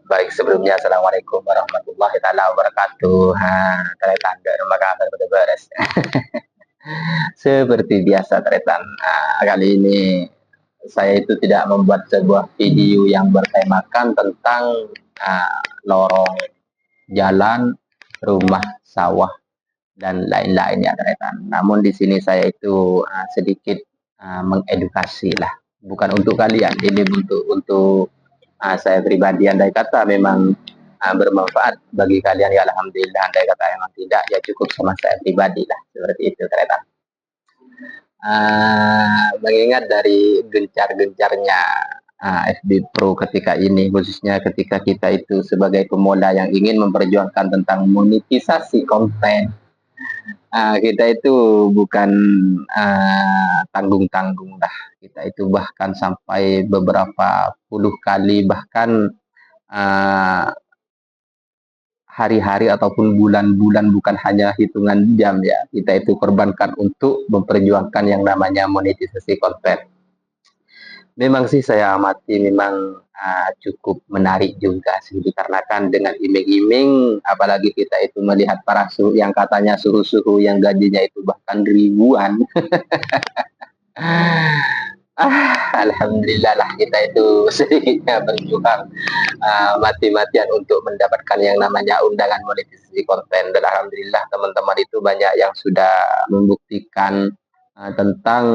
Baik, sebelumnya Assalamualaikum warahmatullahi taala wabarakatuh. Taretan rumah kabar pada beres. Seperti biasa Taretan, kali ini saya itu tidak membuat sebuah video yang bertemakan tentang lorong jalan, rumah, sawah dan lain-lain ya Taretan. Namun di sini saya itu sedikit mengedukasi lah, bukan untuk kalian, ini untuk saya pribadi. Andai kata memang bermanfaat bagi kalian ya alhamdulillah, andai kata memang tidak ya cukup sama saya pribadi lah, seperti itu ternyata. Mengingat dari gencar-gencarnya FB Pro ketika ini, khususnya ketika kita itu sebagai pemula yang ingin memperjuangkan tentang monetisasi konten, kita itu bukan tanggung-tanggung dah, kita itu bahkan sampai beberapa puluh kali, bahkan hari-hari ataupun bulan-bulan, bukan hanya hitungan jam ya, kita itu korbankan untuk memperjuangkan yang namanya monetisasi konten. Memang sih saya amati, memang cukup menarik juga sih, dikarenakan dengan iming-iming, apalagi kita itu melihat para suhu yang katanya suhu-suhu yang gajinya itu bahkan ribuan. Alhamdulillah lah, kita itu sedikitnya berjuang mati-matian untuk mendapatkan yang namanya undangan monetisasi konten, dan alhamdulillah teman-teman itu banyak yang sudah membuktikan tentang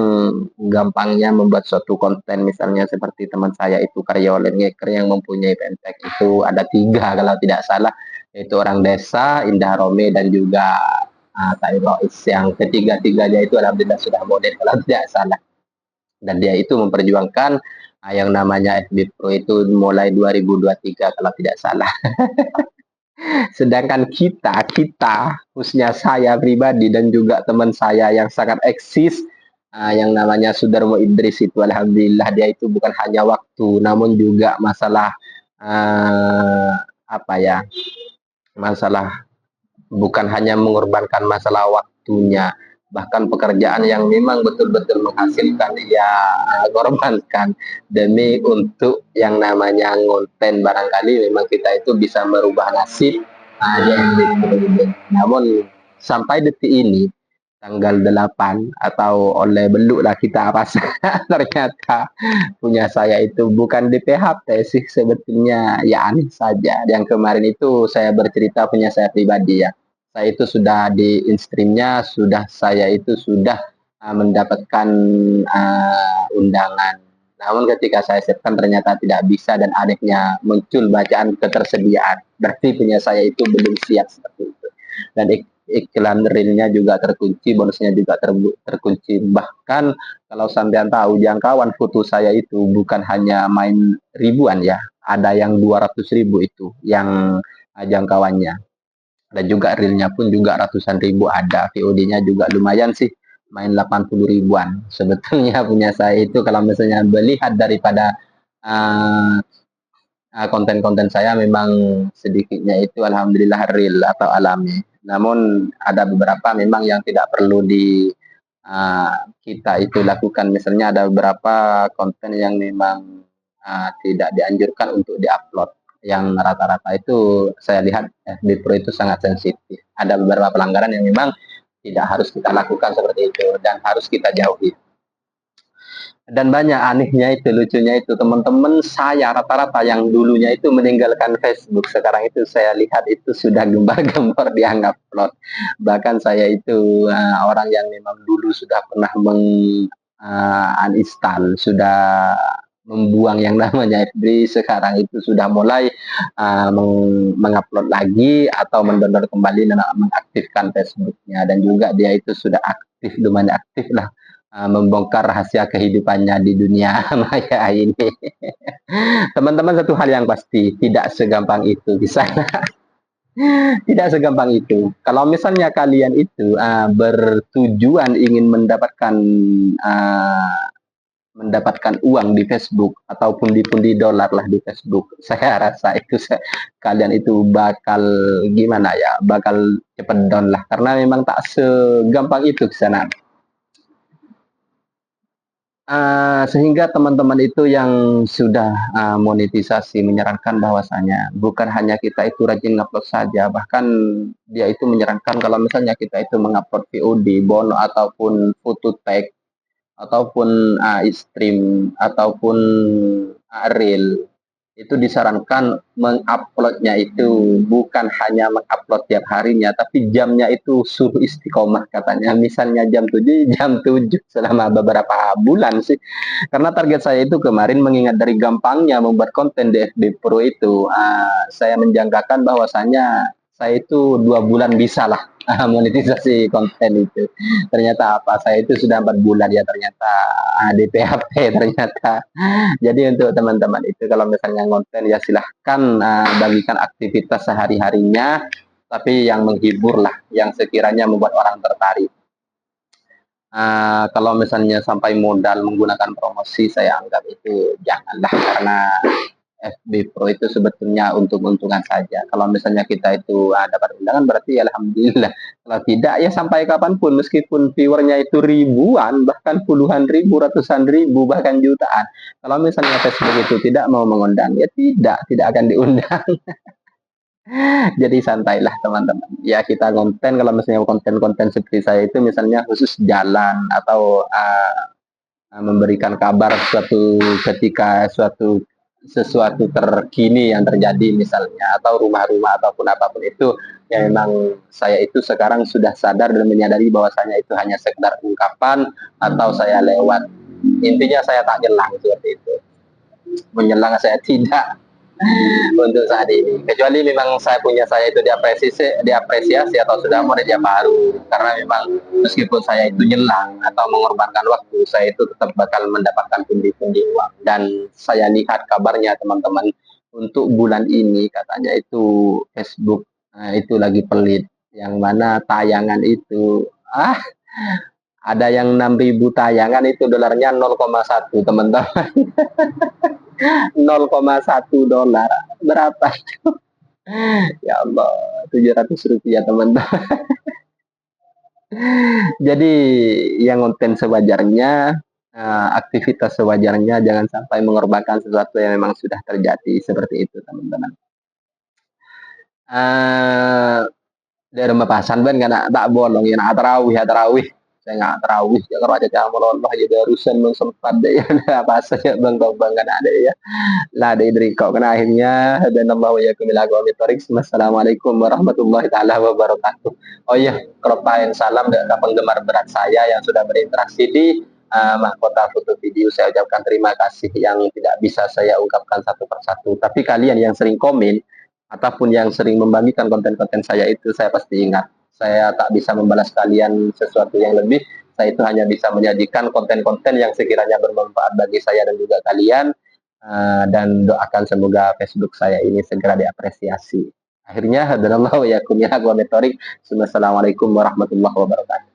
gampangnya membuat suatu konten. Misalnya seperti teman saya itu karyawan ngeker yang mempunyai PMTek itu ada 3 kalau tidak salah, yaitu orang desa, Indah Rome, dan juga Rois, yang ketiga-tiganya itu alhamdulillah sudah model kalau tidak salah. Dan dia itu memperjuangkan yang namanya FB Pro itu mulai 2023 kalau tidak salah. Sedangkan kita khususnya saya pribadi dan juga teman saya yang sangat eksis, yang namanya Sudarmo Idris itu alhamdulillah dia itu bukan hanya waktu, namun juga masalah apa ya, masalah bukan hanya mengorbankan masalah waktunya, bahkan pekerjaan yang memang betul-betul menghasilkan dia korbankan demi untuk yang namanya konten. Barangkali memang kita itu bisa merubah nasib namun sampai detik ini tanggal 8 atau oleh beluk lah kita rasa ternyata punya saya itu bukan di PHP sih sebetulnya, ya aneh saja. Yang kemarin itu saya bercerita punya saya pribadi ya, saya itu sudah di instreamnya, sudah saya itu sudah mendapatkan undangan. Namun ketika saya siapkan ternyata tidak bisa, dan anehnya muncul bacaan ketersediaan, berarti punya saya itu belum siap seperti itu. Dan iklan realnya juga terkunci, bonusnya juga terkunci. Bahkan kalau sampean tahu, jangkauan foto saya itu bukan hanya main ribuan ya, ada yang 200.000 itu yang jangkauannya. Dan juga realnya pun juga ratusan ribu ada, VOD-nya juga lumayan sih, main 80 ribuan. Sebetulnya punya saya itu kalau misalnya melihat daripada konten-konten saya, memang sedikitnya itu alhamdulillah real atau alami. Namun ada beberapa memang yang tidak perlu kita itu lakukan. Misalnya ada beberapa konten yang memang tidak dianjurkan untuk diupload, yang rata-rata itu saya lihat FB Pro itu sangat sensitif. Ada beberapa pelanggaran yang memang tidak harus kita lakukan seperti itu dan harus kita jauhi. Dan banyak anehnya itu, lucunya itu, teman-teman saya rata-rata yang dulunya itu meninggalkan Facebook, sekarang itu saya lihat itu sudah gembar-gembar dianggap upload. Bahkan saya itu orang yang memang dulu sudah pernah uninstall, sudah membuang yang namanya FB, sekarang itu sudah mulai mengupload lagi atau mendownload kembali dan mengaktifkan Facebooknya. Dan juga dia itu sudah aktif, lumayan aktif lah, membongkar rahasia kehidupannya di dunia maya ini. Teman-teman, satu hal yang pasti, tidak segampang itu bisa. Tidak segampang itu. Kalau misalnya kalian itu bertujuan ingin mendapatkan uang di Facebook atau pundi-pundi dolar lah di Facebook, saya rasa itu kalian itu bakal gimana ya, bakal cepet down lah, karena memang tak segampang itu ke sana. Sehingga teman-teman itu yang sudah, monetisasi menyarankan bahwasanya bukan hanya kita itu rajin ngupload saja, bahkan dia itu menyarankan kalau misalnya kita itu mengupload VOD, Bono ataupun foto tag, ataupun, stream, ataupun, reel, itu disarankan menguploadnya itu bukan hanya mengupload tiap harinya, tapi jamnya itu suruh istiqomah katanya. Misalnya jam 7, jam 7 selama beberapa bulan sih. Karena target saya itu kemarin mengingat dari gampangnya membuat konten di FB Pro itu, saya menjangkakan bahwasanya saya itu 2 bulan bisa lah monetisasi konten itu. Ternyata apa, saya itu sudah 4 bulan ya ternyata, di PHP ternyata. Jadi untuk teman-teman itu kalau misalnya konten ya silahkan bagikan aktivitas sehari-harinya, tapi yang menghibur lah, yang sekiranya membuat orang tertarik. Kalau misalnya sampai modal menggunakan promosi, saya anggap itu janganlah, karena FB Pro itu sebetulnya untung-untungan saja. Kalau misalnya kita itu dapat undangan berarti alhamdulillah. Kalau tidak ya sampai kapanpun meskipun viewernya itu ribuan, bahkan puluhan ribu, ratusan ribu, bahkan jutaan. Kalau misalnya Facebook itu tidak mau mengundang, ya tidak akan diundang. Jadi santailah teman-teman. Ya kita konten kalau misalnya konten-konten seperti saya itu misalnya khusus jalan atau memberikan kabar suatu ketika sesuatu terkini yang terjadi misalnya, atau rumah-rumah ataupun apapun itu, ya memang saya itu sekarang sudah sadar dan menyadari bahwasanya itu hanya sekedar ungkapan atau saya lewat. Intinya saya tak nyelang seperti itu. Menyelang saya tidak untuk saat ini. Kecuali memang saya itu diapresiasi atau sudah mau dia baru. Karena memang meskipun saya itu nyelang atau mengorbankan waktu, saya itu tetap bakal mendapatkan pundi-pundi uang. Dan saya lihat kabarnya teman-teman, untuk bulan ini katanya itu Facebook itu lagi pelit. Yang mana tayangan itu ada yang 6.000 tayangan itu dolarnya 0,1 teman-teman. 0,1 dolar berapa itu? Ya Allah, 700 rupiah teman-teman. Jadi yang konten sewajarnya, aktivitas sewajarnya, jangan sampai mengorbankan sesuatu yang memang sudah terjadi seperti itu teman-teman. Dari rumah pasan ben kana tak bolong ya tarawih saya nggak tarawih ya kalau ada campur Allah ya barusan belum sempat deh ya apa saja bang bang kan ada ya lah dari kau kena akhirnya dan Allah ya kumilago mitorik. Wassalamualaikum warahmatullahi taala wabarakatuh. Oh iya, keropain salam dan penggemar berat saya yang sudah berinteraksi di mahkota foto video. Saya ucapkan terima kasih yang tidak bisa saya ungkapkan satu persatu, tapi kalian yang sering komen ataupun yang sering membagikan konten-konten saya itu saya pasti ingat. Saya tak bisa membalas kalian sesuatu yang lebih. Saya itu hanya bisa menyajikan konten-konten yang sekiranya bermanfaat bagi saya dan juga kalian. Dan doakan semoga Facebook saya ini segera diapresiasi. Akhirnya hadanallahu wa yakum ya. Assalamualaikum warahmatullahi wabarakatuh.